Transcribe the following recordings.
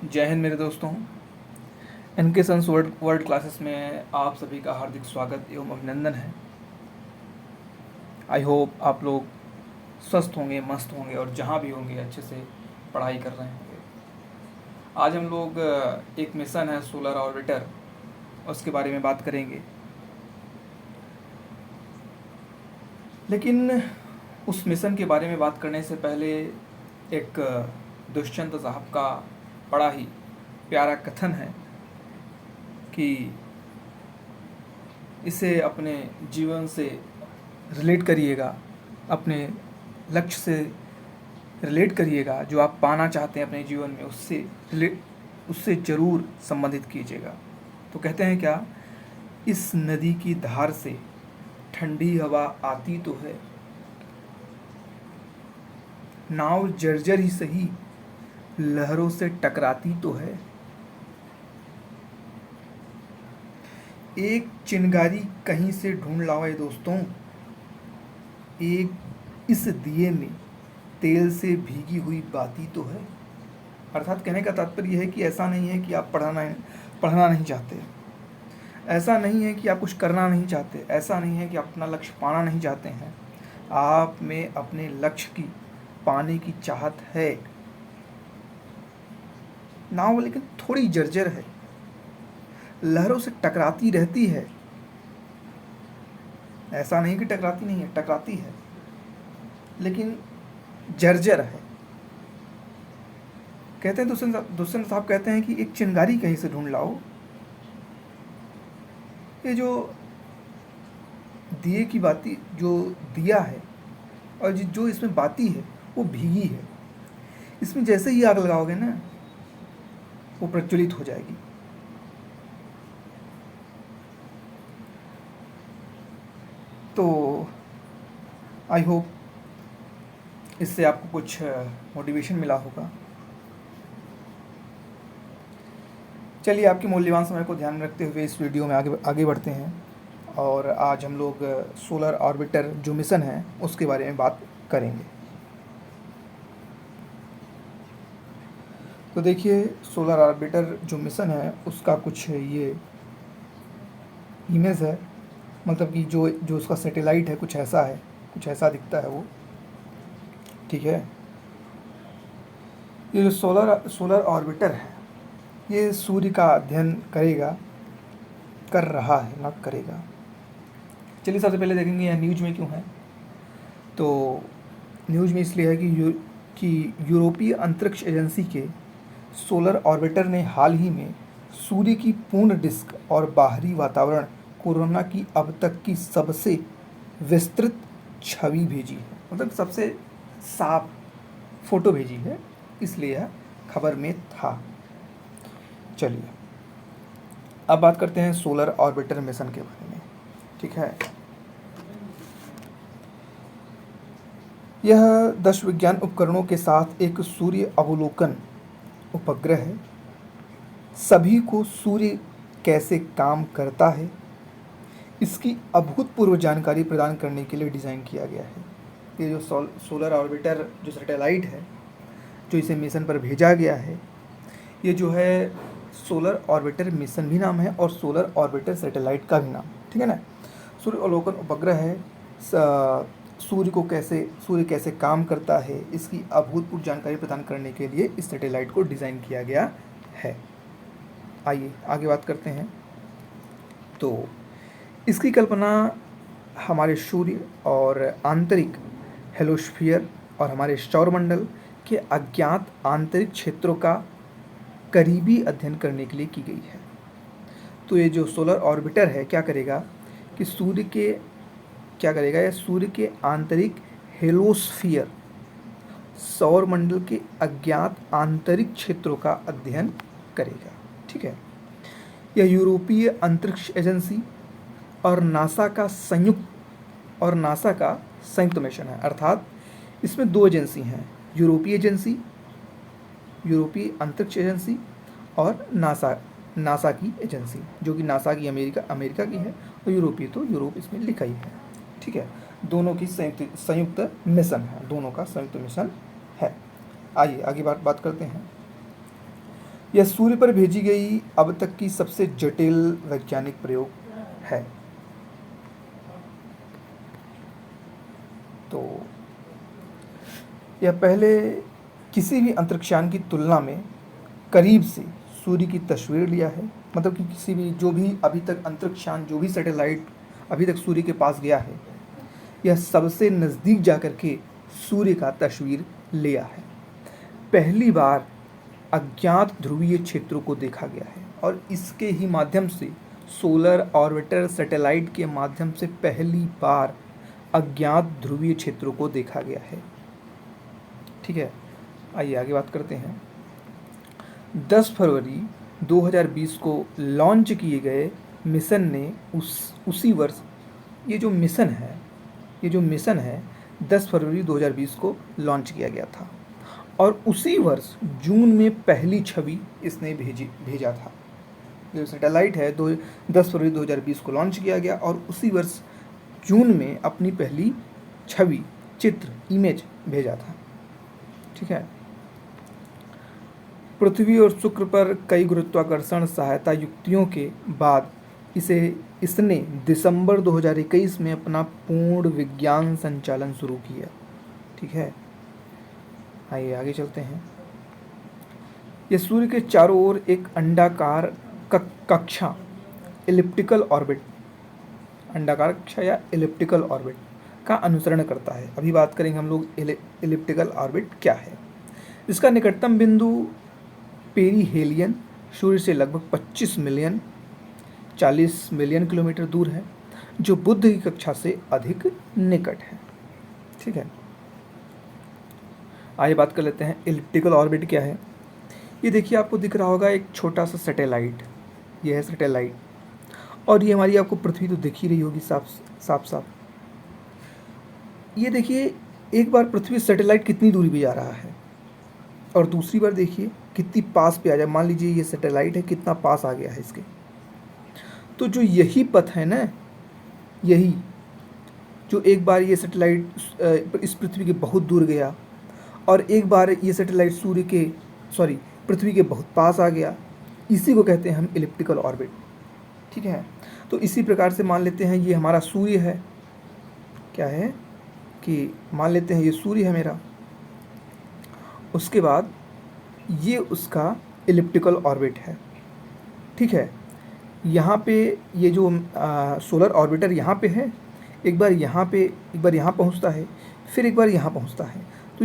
जय हिंद मेरे दोस्तों। इनके सन्स वर्ल्ड वर्ल्ड क्लासेस में आप सभी का हार्दिक स्वागत एवं अभिनंदन है। आई होप आप लोग स्वस्थ होंगे, मस्त होंगे और जहाँ भी होंगे अच्छे से पढ़ाई कर रहे होंगे। आज हम लोग एक मिशन है सोलर ऑर्बिटर, उसके बारे में बात करेंगे। लेकिन उस मिशन के बारे में बात करने से पहले एक दुष्यंत साहब का बड़ा ही प्यारा कथन है कि इसे अपने जीवन से रिलेट करिएगा, अपने लक्ष्य से रिलेट करिएगा। जो आप पाना चाहते हैं अपने जीवन में उससे ज़रूर संबंधित कीजिएगा। तो कहते हैं क्या, इस नदी की धार से ठंडी हवा आती तो है, नाव जर्जर ही सही लहरों से टकराती तो है। एक चिंगारी कहीं से ढूंढ लाओ दोस्तों, एक इस दिए में तेल से भीगी हुई बाती तो है। अर्थात कहने का तात्पर्य यह है कि ऐसा नहीं है कि आप पढ़ना नहीं चाहते, ऐसा नहीं है कि आप कुछ करना नहीं चाहते, ऐसा नहीं है कि आप अपना लक्ष्य पाना नहीं चाहते हैं। आप में अपने लक्ष्य की पाने की चाहत है, नाव लेकिन थोड़ी जर्जर है, लहरों से टकराती रहती है। ऐसा नहीं कि टकराती नहीं है, टकराती है, लेकिन जर्जर है। कहते हैं दुष्यंत साहब कहते हैं कि एक चिंगारी कहीं से ढूंढ लाओ। ये जो दिए की बाती, जो दिया है और जो इसमें बाती है वो भीगी है। इसमें जैसे ही आग लगाओगे ना, वो प्रज्वलित हो जाएगी। तो आई होप इससे आपको कुछ मोटिवेशन मिला होगा। चलिए, आपके मूल्यवान समय को ध्यान में रखते हुए इस वीडियो में आगे बढ़ते हैं। और आज हम लोग सोलर ऑर्बिटर जो मिशन है उसके बारे में बात करेंगे। तो देखिए, सोलर ऑर्बिटर जो मिशन है उसका कुछ ये इमेज है, मतलब कि जो उसका सैटेलाइट है कुछ ऐसा दिखता है वो। ठीक है, ये जो सोलर ऑर्बिटर है ये सूर्य का अध्ययन कर रहा है, ना करेगा। चलिए, सबसे पहले देखेंगे यह न्यूज में क्यों है। तो न्यूज में इसलिए है कि यूरोपीय अंतरिक्ष एजेंसी के सोलर ऑर्बिटर ने हाल ही में सूर्य की पूर्ण डिस्क और बाहरी वातावरण कोरोना की अब तक की सबसे विस्तृत छवि भेजी है, मतलब सबसे साफ फोटो भेजी है, इसलिए यह खबर में था। चलिए, अब बात करते हैं सोलर ऑर्बिटर मिशन के बारे में। ठीक है, यह 10 विज्ञान उपकरणों के साथ एक सूर्य अवलोकन उपग्रह है। सभी को सूर्य कैसे काम करता है इसकी अभूतपूर्व जानकारी प्रदान करने के लिए डिज़ाइन किया गया है। ये जो सोलर ऑर्बिटर जो सैटेलाइट है, जो इसे मिशन पर भेजा गया है, ये जो है सोलर ऑर्बिटर मिशन भी नाम है और सोलर ऑर्बिटर सैटेलाइट का भी नाम, ठीक है ना। सूर्य अवलोकन उपग्रह है। सूर्य कैसे काम करता है इसकी अभूतपूर्व जानकारी प्रदान करने के लिए इस सैटेलाइट को डिज़ाइन किया गया है। आइए आगे बात करते हैं। तो इसकी कल्पना हमारे सूर्य और आंतरिक हेलोस्फीयर और हमारे सौरमंडल के अज्ञात आंतरिक क्षेत्रों का करीबी अध्ययन करने के लिए की गई है। तो ये जो सोलर ऑर्बिटर है क्या करेगा कि यह सूर्य के आंतरिक हेलोस्फीयर, सौरमंडल के अज्ञात आंतरिक क्षेत्रों का अध्ययन करेगा। ठीक है, यह यूरोपीय अंतरिक्ष एजेंसी और नासा का संयुक्त मिशन है। अर्थात इसमें 2 एजेंसी हैं, यूरोपीय अंतरिक्ष एजेंसी और नासा की एजेंसी, जो कि नासा की अमेरिका की है और यूरोप इसमें लिखा ही है। ठीक है, दोनों की संयुक्त मिशन है, दोनों का संयुक्त मिशन है। आइए आगे बात करते हैं। यह सूर्य पर भेजी गई अब तक की सबसे जटिल वैज्ञानिक प्रयोग है। तो यह पहले किसी भी अंतरिक्षयान की तुलना में करीब से सूर्य की तस्वीर लिया है। मतलब कि किसी भी जो भी अभी तक अंतरिक्षयान जो भी सैटेलाइट अभी तक सूर्य के पास गया है, यह सबसे नज़दीक जाकर के सूर्य का तस्वीर लिया है। पहली बार अज्ञात ध्रुवीय क्षेत्रों को देखा गया है और इसके ही माध्यम से सोलर ऑर्बिटर सैटेलाइट के माध्यम से पहली बार अज्ञात ध्रुवीय क्षेत्रों को देखा गया है। ठीक है, आइए आगे बात करते हैं। 10 फरवरी 2020 को लॉन्च किए गए मिशन ने उसी वर्ष ये जो मिशन है 10 फरवरी 2020 को लॉन्च किया गया था और उसी वर्ष जून में पहली छवि इसने भेजा था। जो सैटेलाइट है 10 फरवरी 2020 को लॉन्च किया गया और उसी वर्ष जून में अपनी पहली छवि, चित्र, इमेज भेजा था। ठीक है। पृथ्वी और शुक्र पर कई गुरुत्वाकर्षण सहायता युक्तियों के बाद इसने दिसंबर 2021 में अपना पूर्ण विज्ञान संचालन शुरू किया। ठीक है, आइए आगे चलते हैं। यह सूर्य के चारों ओर एक अंडाकार कक्षा इलिप्टिकल ऑर्बिट, अंडाकार कक्षा या इलिप्टिकल ऑर्बिट का अनुसरण करता है। अभी बात करेंगे हम लोग इलिप्टिकल ऑर्बिट क्या है। इसका निकटतम बिंदु पेरिहेलियन सूर्य से लगभग 40 मिलियन किलोमीटर दूर है, जो बुध की कक्षा से अधिक निकट है। ठीक है, आइए बात कर लेते हैं इलिप्टिकल ऑर्बिट क्या है। ये देखिए, आपको दिख रहा होगा एक छोटा सा सैटेलाइट, ये है सैटेलाइट, और ये हमारी आपको पृथ्वी तो दिख ही रही होगी साफ। ये देखिए, एक बार पृथ्वी सैटेलाइट कितनी दूरी पे जा रहा है और दूसरी बार देखिए कितनी पास पे आ जाए। मान लीजिए ये सैटेलाइट है, कितना पास आ गया है इसके। तो जो यही पथ है ना, यही जो एक बार ये सैटेलाइट इस पृथ्वी के बहुत दूर गया और एक बार ये सैटेलाइट पृथ्वी के बहुत पास आ गया, इसी को कहते हैं हम इलिप्टिकल ऑर्बिट। ठीक है, तो इसी प्रकार से मान लेते हैं ये हमारा सूर्य है, क्या है कि मान लेते हैं ये सूर्य है मेरा, उसके बाद ये उसका इलिप्टिकल ऑर्बिट है। ठीक है, यहाँ पे ये जो सोलर ऑर्बिटर यहाँ पे है, एक बार यहाँ पहुँचता है, फिर एक बार यहाँ पहुँचता है। तो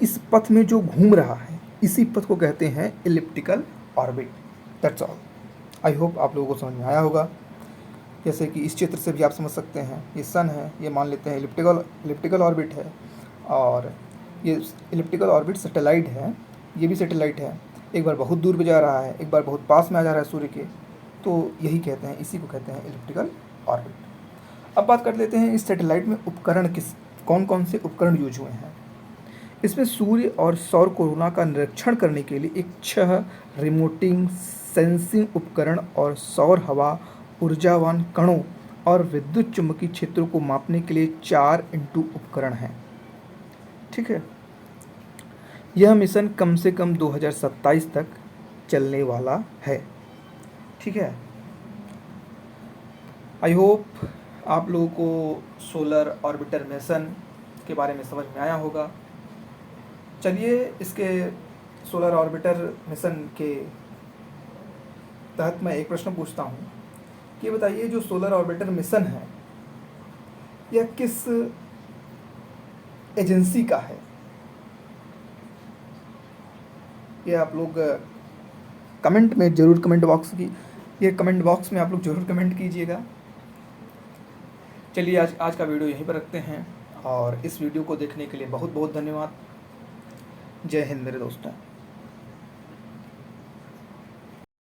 इस पथ में जो घूम रहा है, इसी पथ को कहते हैं elliptical orbit. That's all. I hope आप लोगों को समझ में आया होगा। जैसे कि इस चित्र से भी आप समझ सकते हैं, ये सन है, ये मान लेते हैं इलिप्टिकल ऑर्बिट है, और ये इलिप्टिकल ऑर्बिट सैटेलाइट है, ये भी सैटेलाइट है। एक बार बहुत दूर पे जा रहा है, एक बार बहुत पास में आ जा रहा है सूर्य के, तो यही कहते हैं, इसी को कहते हैं इलिप्टिकल ऑर्बिट। अब बात कर लेते हैं इस सैटेलाइट में उपकरण कौन कौन से उपकरण यूज हुए हैं। इसमें सूर्य और सौर कोरोना का निरीक्षण करने के लिए 6 रिमोटिंग सेंसिंग उपकरण और सौर हवा, ऊर्जावान कणों और विद्युत चुम्बकीय क्षेत्रों को मापने के लिए 4 उपकरण हैं। ठीक है, यह मिशन कम से कम 2027 तक चलने वाला है। ठीक है, आई होप आप लोगों को सोलर ऑर्बिटर मिशन के बारे में समझ में आया होगा। चलिए, इसके सोलर ऑर्बिटर मिशन के तहत मैं एक प्रश्न पूछता हूँ कि बताइए, जो सोलर ऑर्बिटर मिशन है यह किस एजेंसी का है? ये आप लोग कमेंट में ज़रूर कमेंट बॉक्स में आप लोग ज़रूर कमेंट कीजिएगा। चलिए, आज का वीडियो यहीं पर रखते हैं और इस वीडियो को देखने के लिए बहुत बहुत धन्यवाद। जय हिंद मेरे दोस्तों।